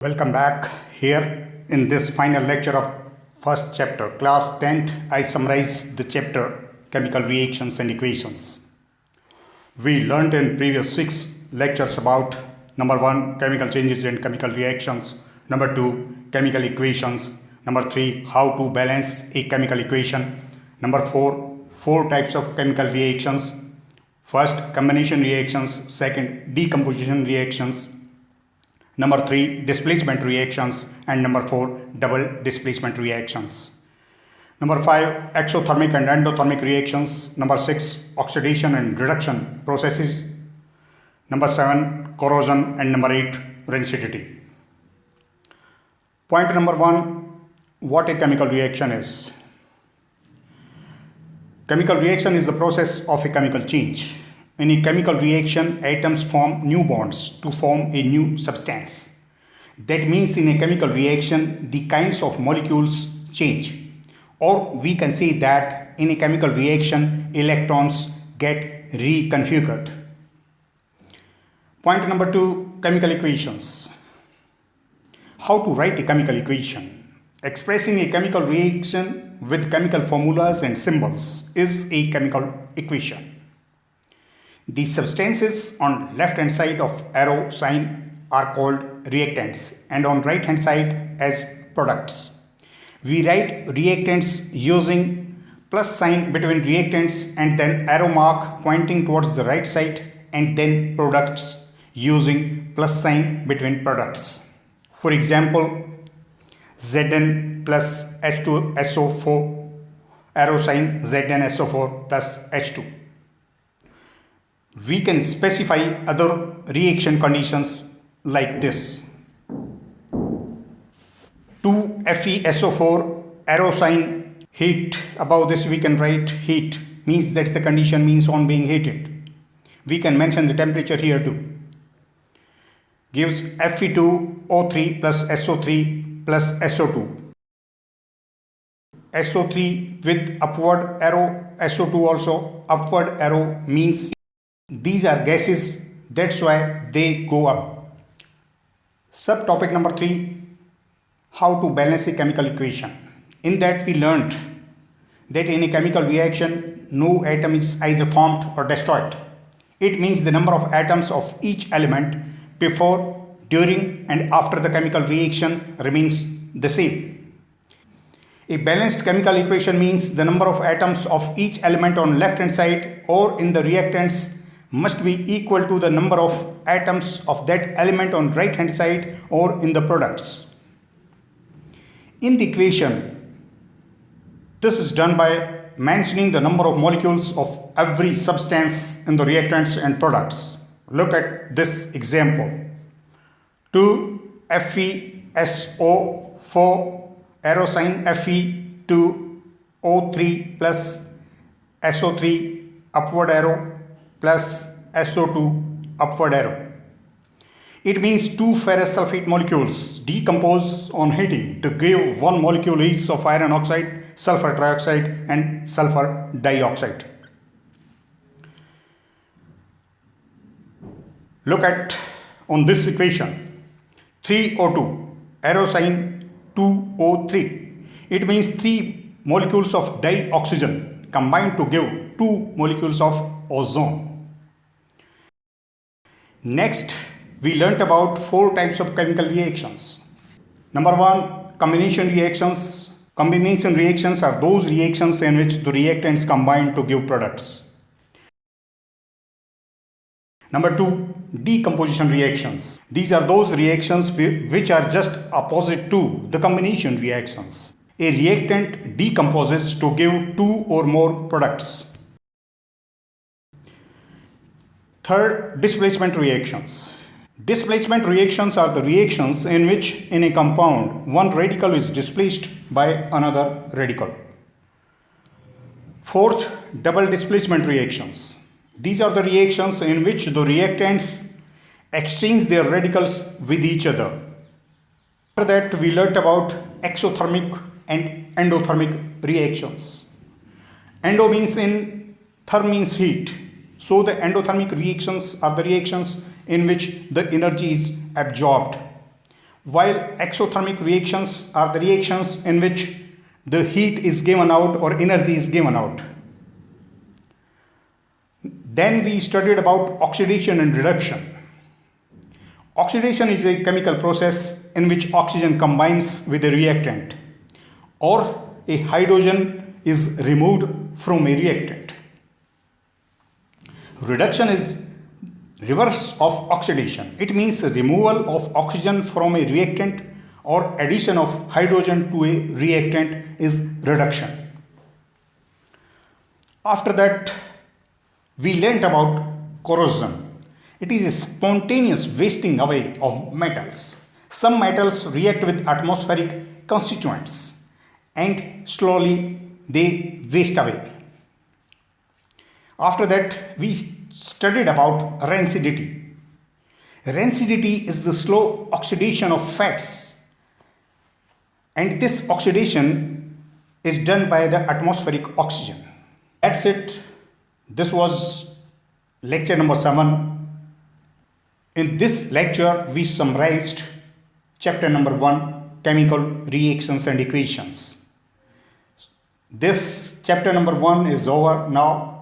Welcome back. Here in this final lecture of first chapter, class 10th, I summarize the chapter chemical reactions and equations. We learned in previous 6 lectures about number 1 chemical changes and chemical reactions, number 2 chemical equations, number 3 how to balance a chemical equation, number 4 types of chemical reactions. First, combination reactions, second, decomposition reactions, number 3 displacement reactions, and number 4 double displacement reactions. Number 5 exothermic and endothermic reactions. Number 6 oxidation and reduction processes. Number 7 corrosion, and number 8 rancidity. Point number 1, what a chemical reaction is. Chemical reaction is the process of a chemical change. In a chemical reaction, atoms form new bonds to form a new substance. That means in a chemical reaction, the kinds of molecules change. Or we can say that in a chemical reaction, electrons get reconfigured. Point number 2, chemical equations. How to write a chemical equation? Expressing a chemical reaction with chemical formulas and symbols is a chemical equation. The substances on left hand side of arrow sign are called reactants and on right hand side as products. We write reactants using plus sign between reactants and then arrow mark pointing towards the right side, and then products using plus sign between products. For example, Zn plus H2SO4, arrow sign ZnSO4 plus H2. We can specify other reaction conditions like this. 2FeSO4, arrow sign heat. Above this we can write heat, means that's the condition, means on being heated. We can mention the temperature here too. Gives Fe2O3 plus SO3 plus SO2. SO3 with upward arrow, SO2 also upward arrow, means these are gases, that's why they go up. Subtopic number 3, how to balance a chemical equation. In that we learnt that in a chemical reaction, no atom is either formed or destroyed. It means the number of atoms of each element before, during, and after the chemical reaction remains the same. A balanced chemical equation means the number of atoms of each element on left hand side or in the reactants must be equal to the number of atoms of that element on right hand side or in the products. In the equation, this is done by mentioning the number of molecules of every substance in the reactants and products. Look at this example. 2FeSO4, arrow sign Fe2O3 plus SO3 upward arrow plus SO2 upward arrow. It means 2 ferrous sulfate molecules decompose on heating to give one molecule each of iron oxide, sulfur trioxide, and sulfur dioxide. Look at on this equation 3O2, arrow sign 2O3. It means 3 molecules of dioxygen combined to give 2 molecules of ozone. Next, we learnt about 4 types of chemical reactions. Number 1, combination reactions. Combination reactions are those reactions in which the reactants combine to give products. Number 2, decomposition reactions. These are those reactions which are just opposite to the combination reactions. A reactant decomposes to give 2 or more products. Third, displacement reactions. Displacement reactions are the reactions in which in a compound one radical is displaced by another radical. Fourth, double displacement reactions. These are the reactions in which the reactants exchange their radicals with each other. After that, we learnt about exothermic and endothermic reactions. Endo means in, therm means heat. So the endothermic reactions are the reactions in which the energy is absorbed. while exothermic reactions are the reactions in which the heat is given out or energy is given out. Then we studied about oxidation and reduction. Oxidation is a chemical process in which oxygen combines with a reactant or a hydrogen is removed from a reactant. Reduction is reverse of oxidation. It means removal of oxygen from a reactant or addition of hydrogen to a reactant is reduction. After that, we learnt about corrosion. It is a spontaneous wasting away of metals. Some metals react with atmospheric constituents and slowly they waste away. After that, we studied about rancidity. Rancidity is the slow oxidation of fats, and this oxidation is done by the atmospheric oxygen. That's it. This was lecture number 7. In this lecture, we summarized chapter number 1, chemical reactions and equations. This chapter number 1 is over now.